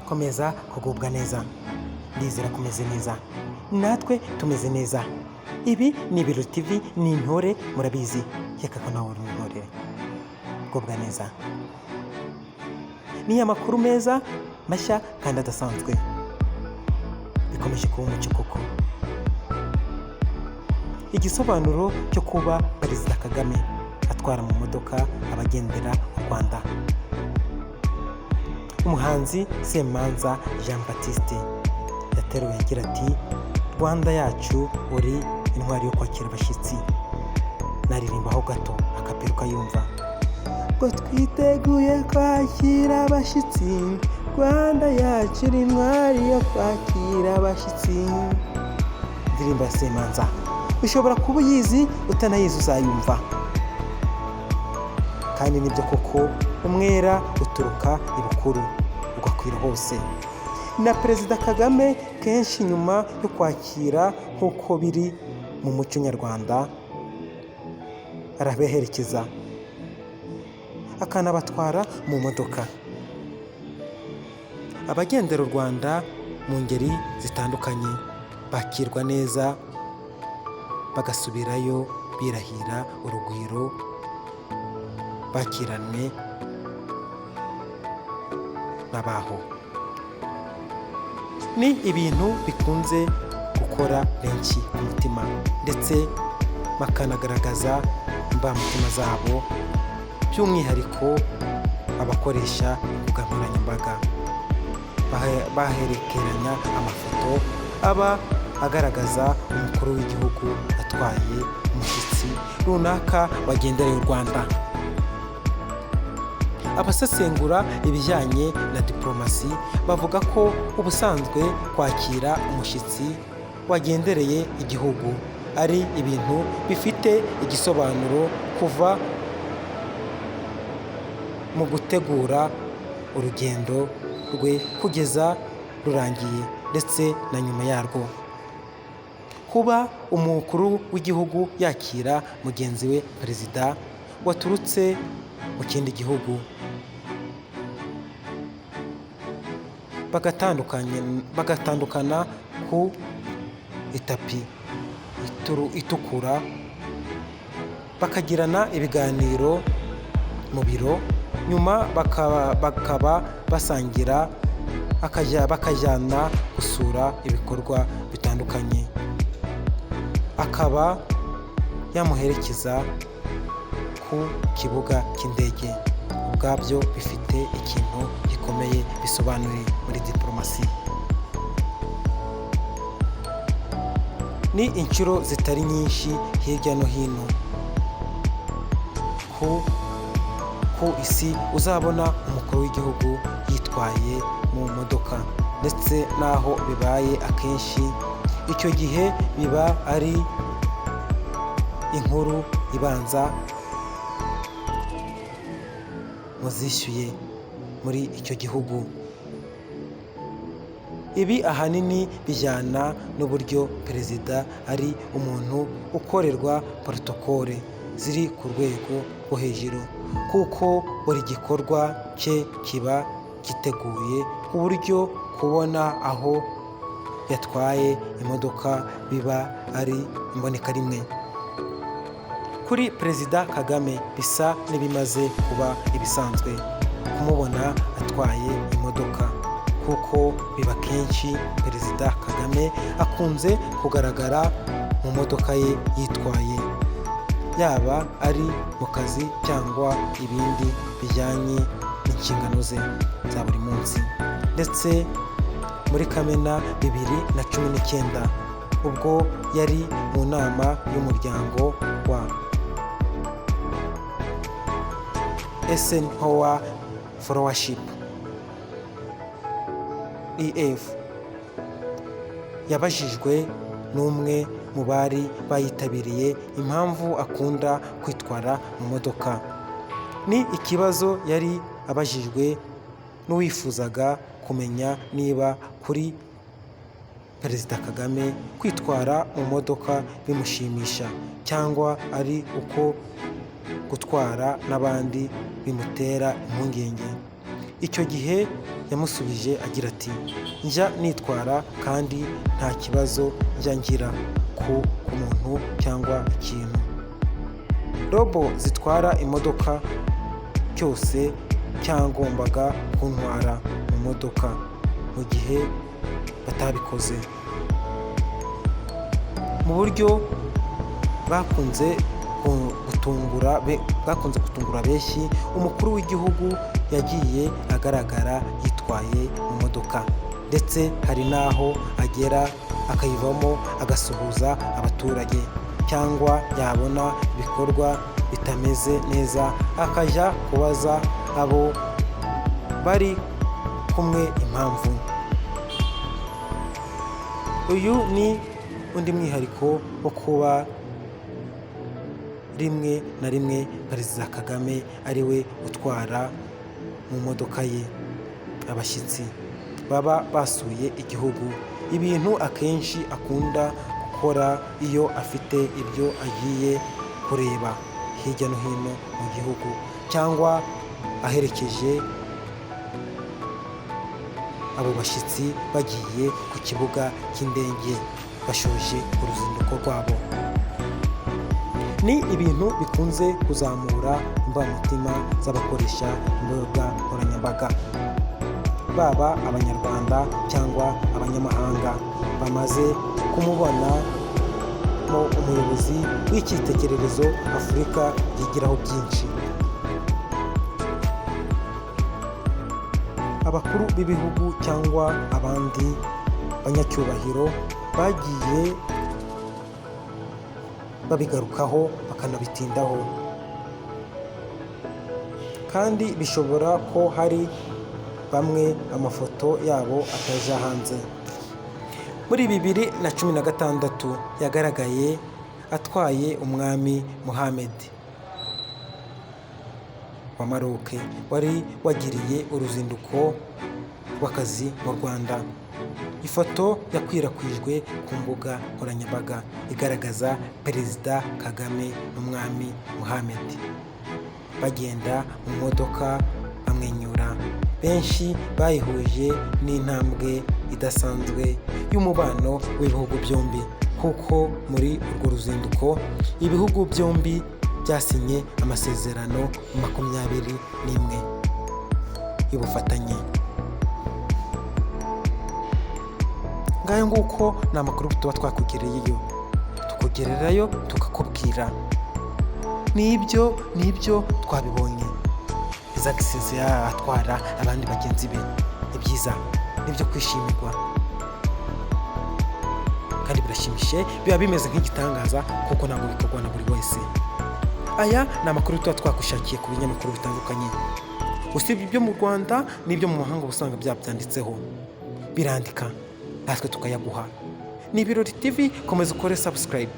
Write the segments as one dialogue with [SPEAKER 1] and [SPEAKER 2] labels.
[SPEAKER 1] komeza kugubwa neza, ndizera kumeze neza, natwe tumeze neza. Ibi ni Ibirori TV, ni intore murabizi, reka ko nawe uri intore, gubwa neza. Ni amakuru meza mashya kandi adasanzwe, bikomeje kuba umucyo koko. Igisobanuro cyo kuba Perezida Kagame atwara mu modoka abagendera u Rwanda. Umuhanzi Semanza Jean Baptiste yateruye agira ati Rwanda yacu uri intwari yo kwakira abashyitsi. Naririmbaho gato akaperuka yumva ngo twiteguye kwakira abashyitsi, Rwanda yacu iri intwari yo kwakira abashyitsi. Ndirimba Semanza ushobora kuba uyizi, utanayizi uzayumva. Kandi nibyo koko, umwera uturuka ibukuru ugakwira hose. Na Perezida Kagame kenshi nyuma yo kwakira nk'uko biri mu muco nyarwanda, arabaherekeza akanabatwara mu modoka. Abagendera u Rwanda mu ngeri zitandukanye bakirwa neza, bagasubirayo birahira urugwiro, bakiranwe n'abaho. Ni ibintu bikunze gukora benshi ku mutima, ndetse bakanagaragaza imbamutima zabo, by'umwihariko abakoresha imbuga nkoranyambaga. Baherekeranya amafoto aba agaragaza umukuru w'igihugu atwaye umushyitsi runaka wagendereye u Rwanda. Abasesengura ibijyanye na diplomasi bavuga ko ubusanzwe kwakira umushyitsi wagendereye igihugu ari ibintu bifite igisobanuro kuva mu gutegura urugendo rwe kugeza rurangiye, ndetse na nyuma yarwo. Kuba umukuru w'igihugu yakira mugenzi we perezida waturutse mu kindi gihugu, bagatandukana ku itapi itukura, bakagirana ibiganiro mu biro, nyuma bakaba basangira, bakajyana gusura ibikorwa bitandukanye, akaba yamuherekeza ku kibuga cy'indege. Ubwabyo bifite ikintu gikomeye bisobanuye muri diplomasi. Ni inshuro zitari nyinshi hirya no hino ku isi uzabona umukuru w'igihugu yitwaye mu modoka, ndetse n'aho bibaye akenshi icyo gihe biba ari inkuru ibanza muzishyuye muri icyo gihugu. Ibi ahanini bijyana n'uburyo perezida ari umuntu ukorerwa protokole ziri ku rwego rwo hejuru, kuko buri gikorwa cye kiba giteguye ku buryo kubona aho yatwaye imodoka biba ari imboneka rimwe. Kuri Perezida Kagame bisa n'ibimaze kuba ibisanzwe kumubona atwaye imodoka, kuko biba kenshi Perezida Kagame akunze kugaragara mu modoka ye yitwaye, yaba ari mu kazi cyangwa ibindi bijyanye n'inshingano ze za buri munsi. Ndetse muri Kamena 2019 ubwo yari mu nama y'umuryango wa Eisenhower Fellowship EF, yabajijwe n'umwe mu bari bayitabiriye impamvu akunda kwitwara mu modoka. Ni ikibazo yari abajijwe n'uwifuzaga kumenya niba kuri Perezida Kagame kwitwara mu modoka bimushimisha, cyangwa ari uko gutwara n'abandi bimutera impungenge. Icyo gihe yamusubije agira ati njya nitwara kandi nta kibazo njya ngira ku muntu cyangwa ikintu. Robo zitwara imodoka cyose cyagombaga kuntwara mu modoka mu gihe batabikoze. Mu buryo bakunze gutungura benshi, umukuru w'igihugu yagiye agaragara yitwaye mu modoka, ndetse hari n'aho agera akayivamo agasuhuza abaturage, cyangwa yabona ibikorwa bitameze neza akajya kubaza abo bari kumwe impamvu. Uyu ni undi mwihariko wo kuba rimwe na rimwe Perezida Kagame ari we utwara mu modoka ye abashyitsi baba basuye igihugu. Ibintu akenshi akunda gukora iyo afite ibyo agiye kureba hirya no hino mu gihugu, cyangwa aherekeje abo bashyitsi bagiye ku kibuga cy'indege bashoje uruzinduko rwabo. Ni ibintu bikunze kuzamura imbamutima z'abakoresha imbuga nkoranyambaga, baba abanyarwanda cyangwa abanyamahanga. Bamaze kumubonamo umuyobozi w'icyitegererezo Afurika yigiraho byinshi. Abakuru b'ibihugu cyangwa abandi banyacyubahiro bagiye babigarukaho bakanabitindaho, kandi bishobora ko hari bamwe amafoto yabo ataja hanze. Muri 2016 yagaragaye atwaye umwami Mohammed wa Maroc wari wagiriye uruzinduko rw'akazi mu Rwanda. Ifoto yakwirakwijwe ku mbuga nkoranyambaga igaragaza Perezida Kagame n'umwami Mohammed bagenda mu modoka bamwenyura. Benshi bayihuje n'intambwe idasanzwe y'umubano w'ibihugu byombi, kuko muri urwo ruzinduko ibihugu byombi byasinye amasezerano 21 y'ubufatanye. Ngayo nguko ni amakuru tuba twakugereyeyo, tukugererayo tukakubwira n'ibyo twabibonye. Izakisize atwara abandi bagenzi be, ni byiza, nibyo kwishimirwa kandi birashimishije, biba bimeze nk'igitangaza kuko ntabwo bikorwa na buri wese. Aya ni amakuru tuba twakushakiye ku binyamakuru bitandukanye, usibye ibyo mu Rwanda n'ibyo mu mahanga usanga byabyanditseho birandika, natwe tukayaguha. Ni Ibirori TV, komeza ukore subscribe,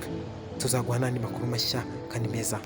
[SPEAKER 1] tuzaguha n'andi makuru mashya kandi meza.